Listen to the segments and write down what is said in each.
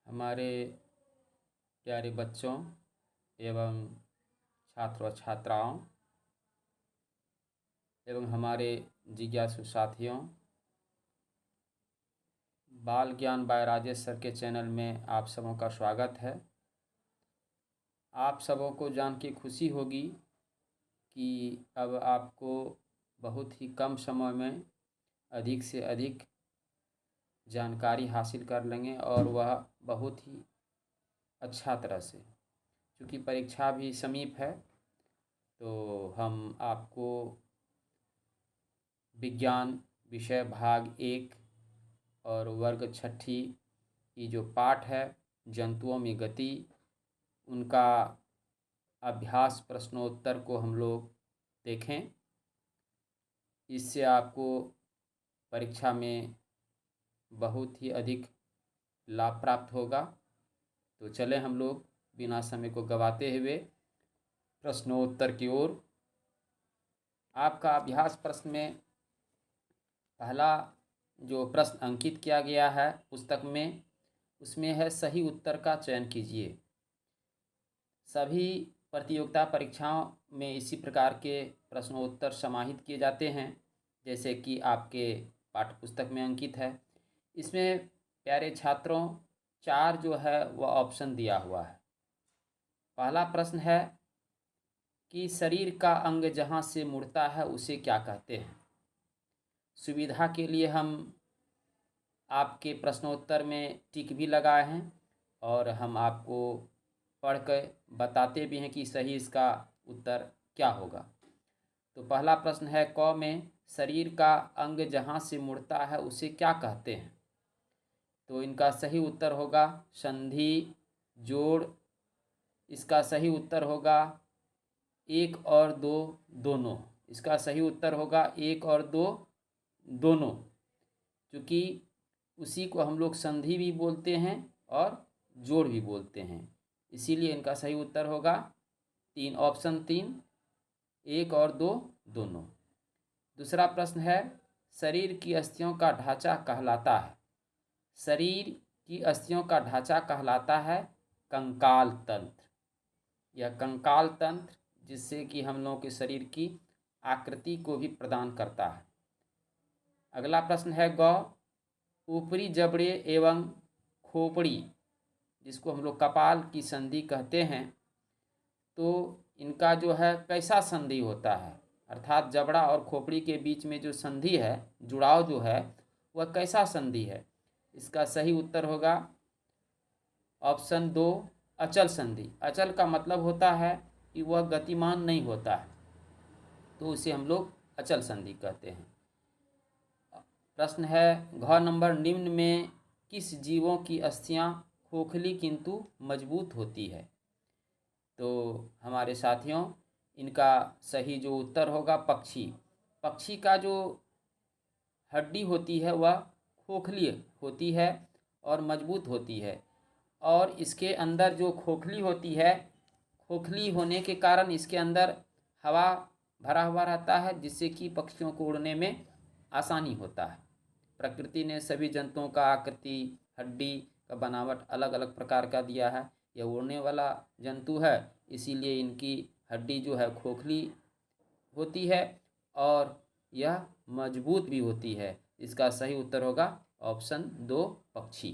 हमारे प्यारे बच्चों एवं छात्र व छात्राओं एवं हमारे जिज्ञासु साथियों, बाल ज्ञान बाय राजेश सर के चैनल में आप सबों का स्वागत है। आप सबों को जान के खुशी होगी कि अब आपको बहुत ही कम समय में अधिक से अधिक जानकारी हासिल कर लेंगे और वह बहुत ही अच्छा तरह से। क्योंकि परीक्षा भी समीप है तो हम आपको विज्ञान विषय भाग 1 और वर्ग छठी की जो पाठ है जंतुओं में गति, उनका अभ्यास प्रश्नोत्तर को हम लोग देखें। इससे आपको परीक्षा में बहुत ही अधिक लाभ प्राप्त होगा। तो चले हम लोग बिना समय को गवाते हुए प्रश्नोत्तर की ओर। आपका अभ्यास प्रश्न में पहला जो प्रश्न अंकित किया गया है पुस्तक में, उसमें है सही उत्तर का चयन कीजिए। सभी प्रतियोगिता परीक्षाओं में इसी प्रकार के प्रश्नोत्तर समाहित किए जाते हैं जैसे कि आपके पाठ्यपुस्तक में अंकित है। इसमें प्यारे छात्रों 4 जो है वह ऑप्शन दिया हुआ है। पहला प्रश्न है कि शरीर का अंग जहाँ से मुड़ता है उसे क्या कहते हैं। सुविधा के लिए हम आपके प्रश्नोत्तर में टिक भी लगाए हैं और हम आपको पढ़ कर बताते भी हैं कि सही इसका उत्तर क्या होगा। तो पहला प्रश्न है क में, शरीर का अंग जहाँ से मुड़ता है उसे क्या कहते हैं। तो इनका सही उत्तर होगा संधि, जोड़। इसका सही उत्तर होगा 1 और 2 दोनों। इसका सही उत्तर होगा 1 और 2 दोनों, क्योंकि उसी को हम लोग संधि भी बोलते हैं और जोड़ भी बोलते हैं। इसीलिए इनका सही उत्तर होगा 3, ऑप्शन 3, 1 और 2 दोनों। दूसरा प्रश्न है शरीर की अस्थियों का ढांचा कहलाता है। शरीर की अस्थियों का ढांचा कहलाता है कंकाल तंत्र। यह कंकाल तंत्र जिससे कि हम लोगों के शरीर की आकृति को भी प्रदान करता है। अगला प्रश्न है ग, ऊपरी जबड़े एवं खोपड़ी जिसको हम लोग कपाल की संधि कहते हैं, तो इनका जो है कैसा संधि होता है, अर्थात जबड़ा और खोपड़ी के बीच में जो संधि है, जुड़ाव जो है वह कैसा संधि है। इसका सही उत्तर होगा ऑप्शन 2, अचल संधि। अचल का मतलब होता है कि वह गतिमान नहीं होता है, तो उसे हम लोग अचल संधि कहते हैं। प्रश्न है घ नंबर, निम्न में किस जीवों की अस्थियां खोखली किंतु मजबूत होती है। तो हमारे साथियों इनका सही जो उत्तर होगा पक्षी। पक्षी का जो हड्डी होती है वह खोखली होती है और मजबूत होती है, और इसके अंदर जो खोखली होती है, खोखली होने के कारण इसके अंदर हवा भरा हुआ रहता है जिससे कि पक्षियों को उड़ने में आसानी होता है। प्रकृति ने सभी जंतुओं का आकृति, हड्डी का बनावट अलग अलग प्रकार का दिया है। यह उड़ने वाला जंतु है, इसीलिए इनकी हड्डी जो है खोखली होती है और यह मजबूत भी होती है। इसका सही उत्तर होगा ऑप्शन 2, पक्षी।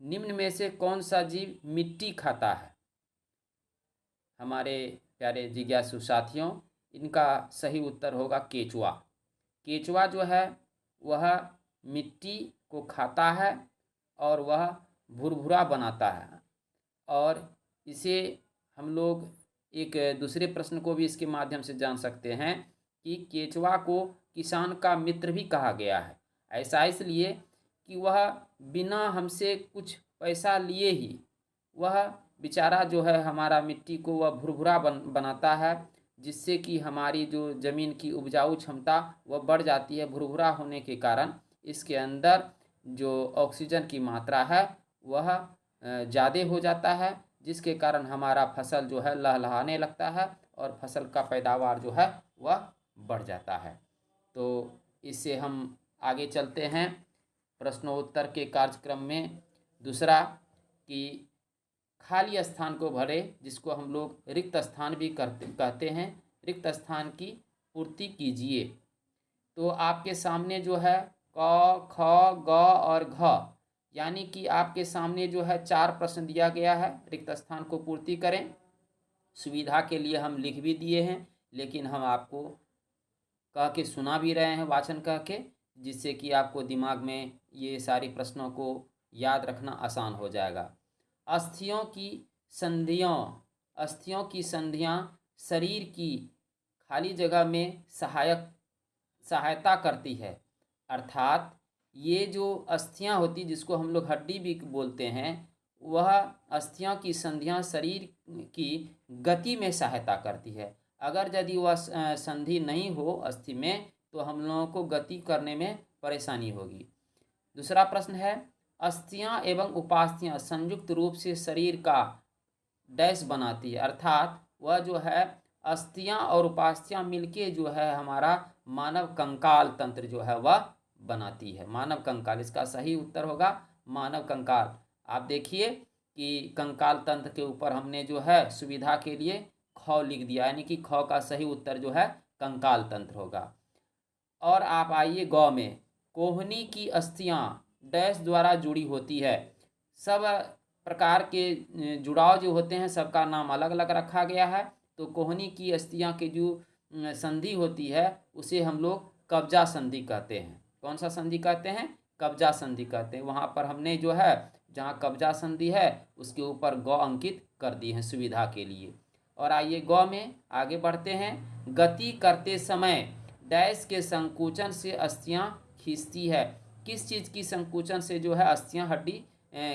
निम्न में से कौन सा जीव मिट्टी खाता है। हमारे प्यारे जिज्ञासु साथियों इनका सही उत्तर होगा केचुआ। केचुआ जो है वह मिट्टी को खाता है और वह भुरभुरा बनाता है, और इसे हम लोग एक दूसरे प्रश्न को भी इसके माध्यम से जान सकते हैं कि केचुआ को किसान का मित्र भी कहा गया है। ऐसा इसलिए कि वह बिना हमसे कुछ पैसा लिए ही वह बेचारा जो है हमारा मिट्टी को वह भुरभुरा बनाता है, जिससे कि हमारी जो ज़मीन की उपजाऊ क्षमता वह बढ़ जाती है। भुरभुरा होने के कारण इसके अंदर जो ऑक्सीजन की मात्रा है वह ज़्यादा हो जाता है, जिसके कारण हमारा फसल जो है लहलहाने लगता है और फसल का पैदावार जो है वह बढ़ जाता है। तो इससे हम आगे चलते हैं प्रश्नोत्तर के कार्यक्रम में। दूसरा, कि खाली स्थान को भरे, जिसको हम लोग रिक्त स्थान भी कहते हैं, रिक्त स्थान की पूर्ति कीजिए। तो आपके सामने जो है क, ख, ग और घ, यानी कि आपके सामने जो है 4 प्रश्न दिया गया है, रिक्त स्थान को पूर्ति करें। सुविधा के लिए हम लिख भी दिए हैं, लेकिन हम आपको कह के सुना भी रहे हैं, वाचन कह के, जिससे कि आपको दिमाग में ये सारी प्रश्नों को याद रखना आसान हो जाएगा। अस्थियों की संधियाँ शरीर की खाली जगह में सहायता करती है, अर्थात ये जो अस्थियां होती, जिसको हम लोग हड्डी भी बोलते हैं, वह अस्थियों की संधियां शरीर की गति में सहायता करती है। अगर यदि वह संधि नहीं हो अस्थि में, तो हम लोगों को गति करने में परेशानी होगी। दूसरा प्रश्न है, अस्थियां एवं उपास्थियां संयुक्त रूप से शरीर का डैश बनाती है, अर्थात वह जो है अस्थियां और उपास्थियां मिलके जो है हमारा मानव कंकाल तंत्र जो है वह बनाती है। मानव कंकाल, इसका सही उत्तर होगा मानव कंकाल। आप देखिए कि कंकाल तंत्र के ऊपर हमने जो है सुविधा के लिए ख लिख दिया, यानी कि ख का सही उत्तर जो है कंकाल तंत्र होगा। और आप आइए ग में, कोहनी की अस्थियां डैश द्वारा जुड़ी होती है। सब प्रकार के जुड़ाव जो होते हैं सबका नाम अलग अलग रखा गया है। तो कोहनी की अस्थियां की जो संधि होती है उसे हम लोग कब्जा संधि कहते हैं। कौन सा संधि कहते हैं? कब्जा संधि कहते हैं। वहाँ पर हमने जो है जहाँ कब्जा संधि है उसके ऊपर ग अंकित कर दिए हैं सुविधा के लिए। और आइए ग में आगे बढ़ते हैं। गति करते समय डैश के संकुचन से अस्थियां खींचती है। किस चीज़ की संकुचन से जो है अस्थियां हड्डी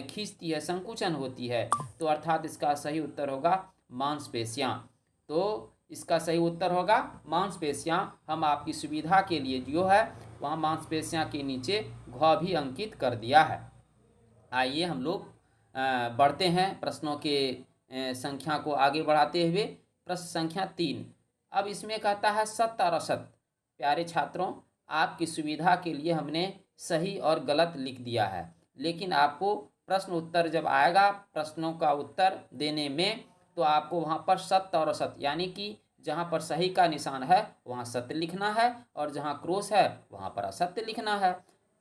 खींचती है, संकुचन होती है? तो अर्थात इसका सही उत्तर होगा मांसपेशियां। तो इसका सही उत्तर होगा मांसपेशियां। हम आपकी सुविधा के लिए जो है वहाँ मांसपेशियां के नीचे घ भी अंकित कर दिया है। आइए हम लोग बढ़ते हैं प्रश्नों के संख्या को आगे बढ़ाते हुए। प्रश्न संख्या 3। अब इसमें कहता है सत्य और असत्य। प्यारे छात्रों, आपकी सुविधा के लिए हमने सही और गलत लिख दिया है, लेकिन आपको प्रश्न उत्तर जब आएगा, प्रश्नों का उत्तर देने में, तो आपको वहाँ पर सत्य और असत्य, यानी कि जहाँ पर सही का निशान है वहाँ सत्य लिखना है और जहाँ क्रॉस है वहाँ पर असत्य लिखना है।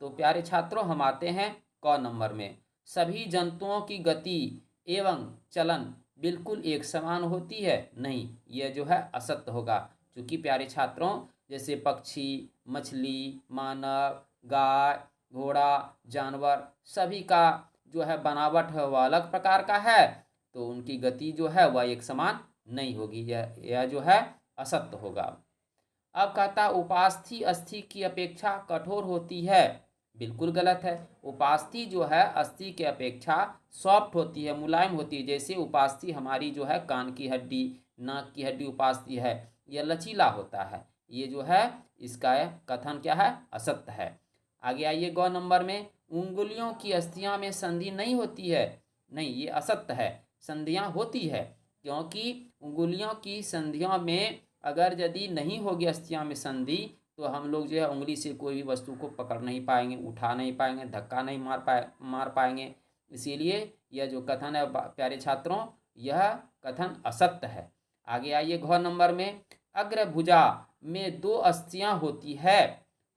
तो प्यारे छात्रों, हम आते हैं क नंबर में। सभी जंतुओं की गति एवं चलन बिल्कुल एक समान होती है? नहीं, यह जो है असत्य होगा। क्योंकि प्यारे छात्रों, जैसे पक्षी, मछली, मानव, गाय, घोड़ा, जानवर, सभी का जो है बनावट है वह अलग प्रकार का है, तो उनकी गति जो है वह एक समान नहीं होगी। यह जो है असत्य होगा। अब कहता उपास्थि अस्थि की अपेक्षा कठोर होती है। बिल्कुल गलत है। उपास्थि जो है अस्थि के अपेक्षा सॉफ्ट होती है, मुलायम होती है। जैसे उपास्थि हमारी जो है कान की हड्डी, नाक की हड्डी उपास्थि है, यह लचीला होता है। ये जो है इसका कथन क्या है? असत्य है। आगे आइए ग नंबर में। उंगलियों की अस्थियां में संधि नहीं होती है? नहीं, ये असत्य है। संधियां होती है, क्योंकि उंगलियों की संधियों में अगर यदि नहीं होगी अस्थियां में संधि, तो हम लोग जो है उंगली से कोई भी वस्तु को पकड़ नहीं पाएंगे, उठा नहीं पाएंगे, धक्का नहीं मार पाएंगे। इसीलिए यह जो कथन है प्यारे छात्रों, यह कथन असत्य है। आगे आइए घ नंबर में। अग्रभुजा में 2 अस्थियां होती है।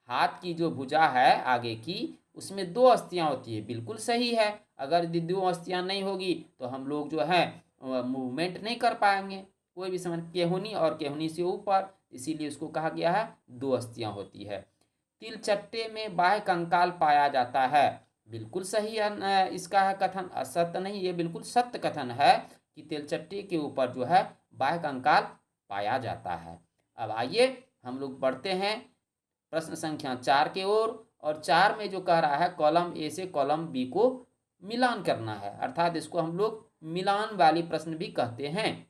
हाथ की जो भुजा है आगे की, उसमें 2 अस्थियां होती है। बिल्कुल सही है। अगर 2 अस्थियां नहीं होगी तो हम लोग जो है मूवमेंट नहीं कर पाएंगे, कोई भी समझ। केहुनी और केहुनी से ऊपर, इसीलिए उसको कहा गया है 2 अस्थियां होती है। तिलचट्टे में बाह्य कंकाल पाया जाता है। बिल्कुल सही है। इसका है कथन असत्य नहीं, ये बिल्कुल सत्य कथन है कि तिलचट्टे के ऊपर जो है बाह्य कंकाल पाया जाता है। अब आइए हम लोग बढ़ते हैं प्रश्न संख्या 4 की ओर। और 4 में जो कह रहा है कॉलम ए से कॉलम बी को मिलान करना है, अर्थात इसको हम लोग मिलान वाली प्रश्न भी कहते हैं।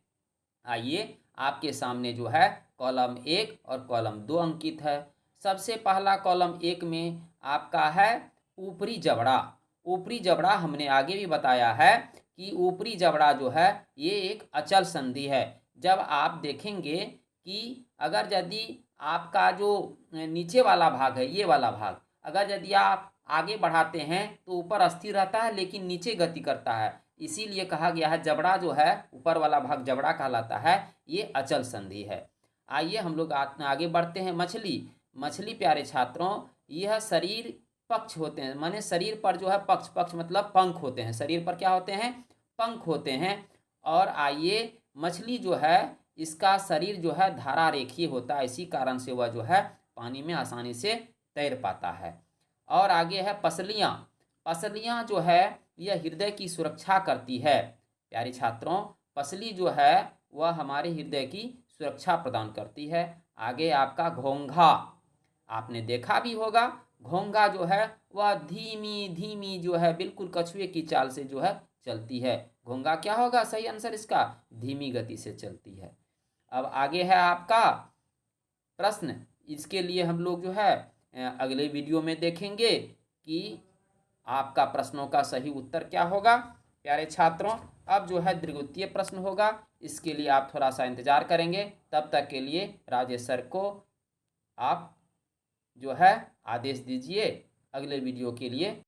आइए आपके सामने जो है कॉलम 1 और कॉलम 2 अंकित है। सबसे पहला कॉलम 1 में आपका है ऊपरी जबड़ा। ऊपरी जबड़ा हमने आगे भी बताया है कि ऊपरी जबड़ा जो है ये एक अचल संधि है। जब आप देखेंगे कि अगर यदि आपका जो नीचे वाला भाग है, ये वाला भाग, अगर यदि आप आगे बढ़ाते हैं तो ऊपर अस्थिर रहता है लेकिन नीचे गति करता है। इसीलिए कहा गया है जबड़ा जो है, ऊपर वाला भाग जबड़ा कहलाता है, ये अचल संधि है। आइए हम लोग आगे बढ़ते हैं। मछली प्यारे छात्रों, यह शरीर पक्ष होते हैं, माने शरीर पर जो है पक्ष, पक्ष मतलब पंख होते हैं, शरीर पर क्या होते हैं, पंख होते हैं। और आइए, मछली जो है इसका शरीर जो है धारा रेखीय होता है, इसी कारण से वह जो है पानी में आसानी से तैर पाता है। और आगे है पसलियाँ। पसलियाँ जो है यह हृदय की सुरक्षा करती है। प्यारे छात्रों, पसली जो है वह हमारे हृदय की सुरक्षा प्रदान करती है। आगे आपका घोंघा, आपने देखा भी होगा, घोंघा जो है वह धीमी धीमी जो है बिल्कुल कछुए की चाल से जो है चलती है। घोंघा क्या होगा सही आंसर इसका, धीमी गति से चलती है। अब आगे है आपका प्रश्न, इसके लिए हम लोग जो है अगले वीडियो में देखेंगे कि आपका प्रश्नों का सही उत्तर क्या होगा। प्यारे छात्रों, अब जो है द्वितीय प्रश्न होगा, इसके लिए आप थोड़ा सा इंतजार करेंगे। तब तक के लिए राजेश सर को आप जो है आदेश दीजिए अगले वीडियो के लिए।